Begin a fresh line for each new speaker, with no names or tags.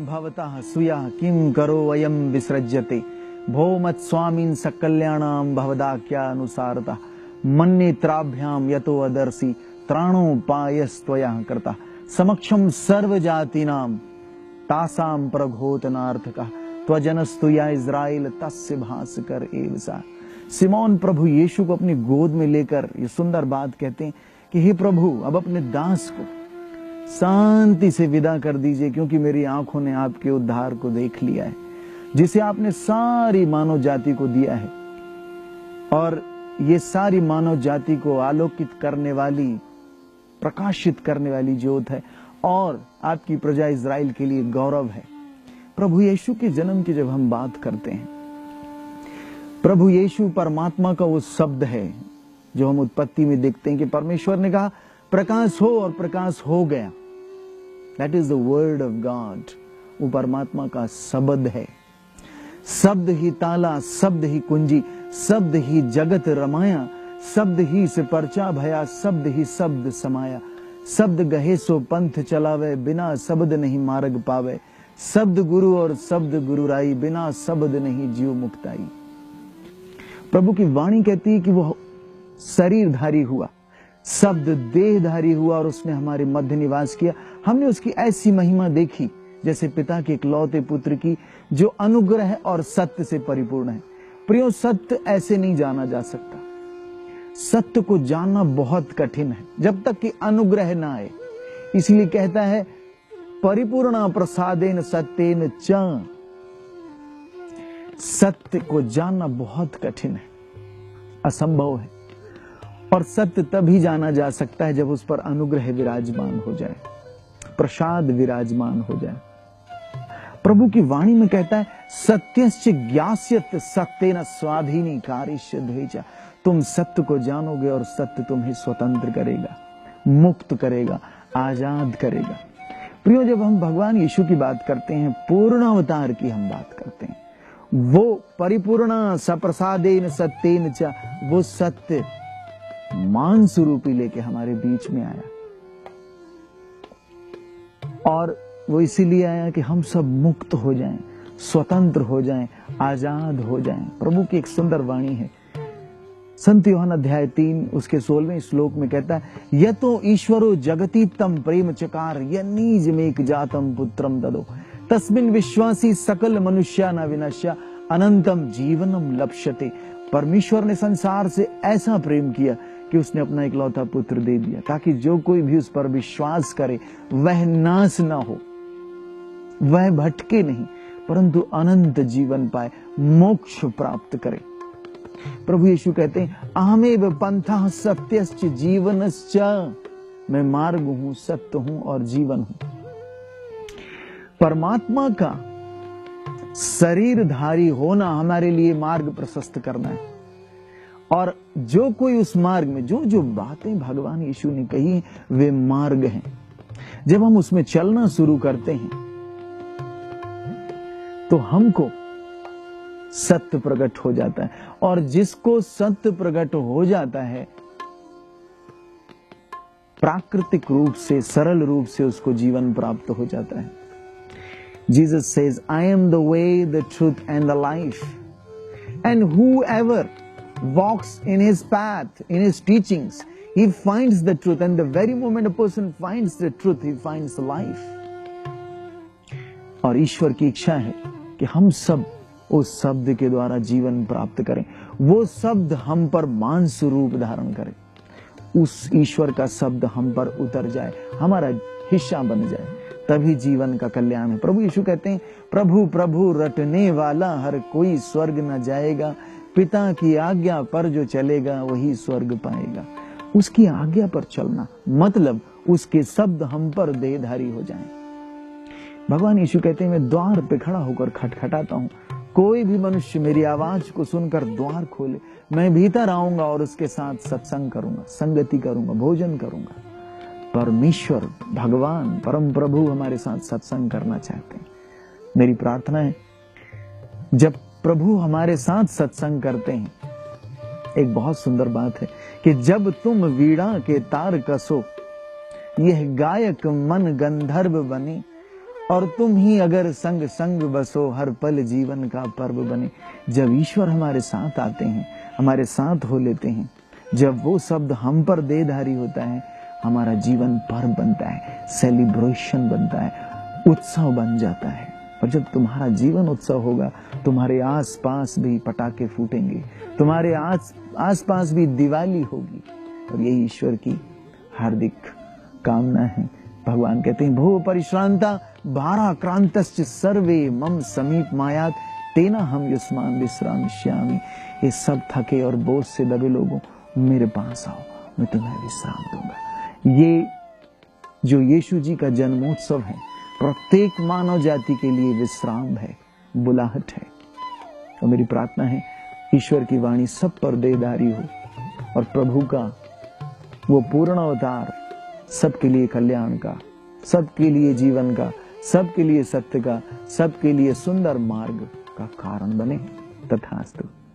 भवतः सुयः किं करो वयं विसृज्यते भो मत्स्वामिन् सकल्याणां भवदाख्यानुसारतः मन्नेत्राभ्यां यतो अदर्शि त्राणोपायस्त्वया कृतः समक्षं सर्वजातीनां तासां प्रघोतनार्थकः त्वजनस्तु या इज़राइल तस्य भास्कर एव सा। सिमोन प्रभु यीशु को अपनी गोद में लेकर ये सुंदर बात कहते हैं कि हे प्रभु, अब अपने दास को शांति से विदा कर दीजिए, क्योंकि मेरी आंखों ने आपके उद्धार को देख लिया है, जिसे आपने सारी मानव जाति को दिया है। और ये सारी मानव जाति को आलोकित करने वाली, प्रकाशित करने वाली ज्योत है और आपकी प्रजा इज़राइल के लिए गौरव है। प्रभु यीशु के जन्म की जब हम बात करते हैं, प्रभु यीशु परमात्मा का वो शब्द है जो हम उत्पत्ति में देखते हैं कि परमेश्वर ने कहा प्रकाश हो और प्रकाश हो गया। That is the word of God. वो परमात्मा का शब्द है। शब्द ही ताला, शब्द ही कुंजी, शब्द ही जगत रमाया, शब्द ही से परचा भया, शब्द ही शब्द समाया। शब्द गहे सो पंथ चलावे, बिना शब्द नहीं मार्ग पावे। शब्द गुरु और शब्द गुरुराई, बिना शब्द नहीं जीव मुक्ताई। प्रभु की वाणी कहती है कि वो शरीरधारी हुआ, शब्द देहधारी हुआ और उसने हमारे मध्य निवास किया। हमने उसकी ऐसी महिमा देखी जैसे पिता के इकलौते पुत्र की, जो अनुग्रह और सत्य से परिपूर्ण है। प्रियो, सत्य ऐसे नहीं जाना जा सकता। सत्य को जानना बहुत कठिन है जब तक कि अनुग्रह ना आए। इसलिए कहता है परिपूर्ण प्रसादेन सत्येन च। सत्य को जानना बहुत कठिन है, असंभव है। और सत्य तभी जाना जा सकता है जब उस पर अनुग्रह विराजमान हो जाए, प्रसाद विराजमान हो जाए। प्रभु की वाणी में कहता है सत्यस्य ज्ञास्यत सत्येन स्वाधीनी कारिष्य द्वेचा। तुम सत्य को जानोगे और सत्य तुम्हें स्वतंत्र करेगा, मुक्त करेगा, आजाद करेगा। प्रियो, जब हम भगवान यीशु की बात करते हैं, पूर्ण अवतार की हम बात करते हैं, वो परिपूर्ण सप्रसादेन सत्येन च, वो सत्य मांस रूपी लेके हमारे बीच में आया। और वो इसीलिए आया कि हम सब मुक्त हो जाएं, स्वतंत्र हो जाएं, आजाद हो जाएं। प्रभु की एक सुंदर वाणी है। संत यूहन्ना अध्याय 3 उसके 16वें श्लोक में कहता है यतो ईश्वरो जगति तम प्रेम चकार यन्निजमेक जातम पुत्रम ददो तस्मिन् विश्वासी सकल मनुष्या न विनश्य अनंतम जीवनम लप्स्यते। परमेश्वर ने संसार से ऐसा प्रेम किया कि उसने अपना इकलौता पुत्र दे दिया, ताकि जो कोई भी उस पर विश्वास करे वह नाश न हो, वह भटके नहीं, परंतु अनंत जीवन पाए, मोक्ष प्राप्त करे। प्रभु यीशु कहते हैं अहमेव पंथः सत्यश्च जीवनश्च। मैं मार्ग हूं, सत्य हूं और जीवन हूं। परमात्मा का शरीरधारी होना हमारे लिए मार्ग प्रशस्त करना है। और जो कोई उस मार्ग में, जो जो बातें भगवान यीशु ने कही वे मार्ग हैं। जब हम उसमें चलना शुरू करते हैं तो हमको सत्य प्रकट हो जाता है। और जिसको सत्य प्रकट हो जाता है, प्राकृतिक रूप से, सरल रूप से उसको जीवन प्राप्त हो जाता है। Jesus says, I am the way, the truth and the life. And whoever walks in his path, in his teachings, he finds the truth. And the very moment a person finds the truth, he finds life. और ईश्वर की इच्छा है कि हम सब उस शब्द के द्वारा जीवन प्राप्त करें। वो शब्द हम पर मांस रूप धारण करे, उस ईश्वर का शब्द हम पर उतर जाए, हमारा हिस्सा बन जाए, तभी जीवन का कल्याण है। प्रभु यीशु कहते हैं प्रभु प्रभु रटने वाला हर कोई स्वर्ग न जाएगा, पिता की आज्ञा पर जो चलेगा वही स्वर्ग पाएगा। उसकी आज्ञा पर चलना मतलब उसके शब्द हम पर देहधारी हो जाएं। भगवान यीशु कहते हैं मैं द्वार पे खड़ा होकर खटखटाता हूँ, कोई भी मनुष्य मेरी आवाज को सुनकर द्वार खोले, मैं भीतर आऊंगा और उसके साथ सत्संग करूंगा, संगति करूंगा, भोजन करूंगा। परमेश्वर, भगवान, परम प्रभु हमारे साथ सत्संग करना चाहते हैं। मेरी प्रार्थना है जब प्रभु हमारे साथ सत्संग करते हैं, एक बहुत सुंदर बात है कि जब तुम वीणा के तार कसो, यह गायक मन गंधर्व बने, और तुम ही अगर संग संग बसो, हर पल जीवन का पर्व बने। जब ईश्वर हमारे साथ आते हैं, हमारे साथ हो लेते हैं, जब वो शब्द हम पर देहधारी होता है, हमारा जीवन पर्व बनता है, सेलिब्रेशन बनता है, उत्सव बन जाता है। और जब तुम्हारा जीवन उत्सव होगा, तुम्हारे आसपास भी पटाखे फूटेंगे, तुम्हारे आसपास भी दिवाली होगी। और यही ईश्वर की हार्दिक कामना है। भगवान कहते हैं, भो परिश्रांता भाराक्रांतश्च सर्वे मम समीप मायात तेना हम युष्मान विश्रामश्यामि। ये सब थके और बोझ से दबे लोगों, मेरे पास आओ, मैं तुम्हें विश्राम दूंगा। ये जो यीशु जी का जन्मोत्सव है, प्रत्येक मानव जाति के लिए विश्राम है, बुलाहट है। और मेरी प्रार्थना है, ईश्वर की वाणी सब पर देहधारी हो और प्रभु का वो पूर्ण अवतार सबके लिए कल्याण का, सबके लिए जीवन का, सबके लिए सत्य का, सबके लिए सुंदर मार्ग का कारण बने। तथास्तु।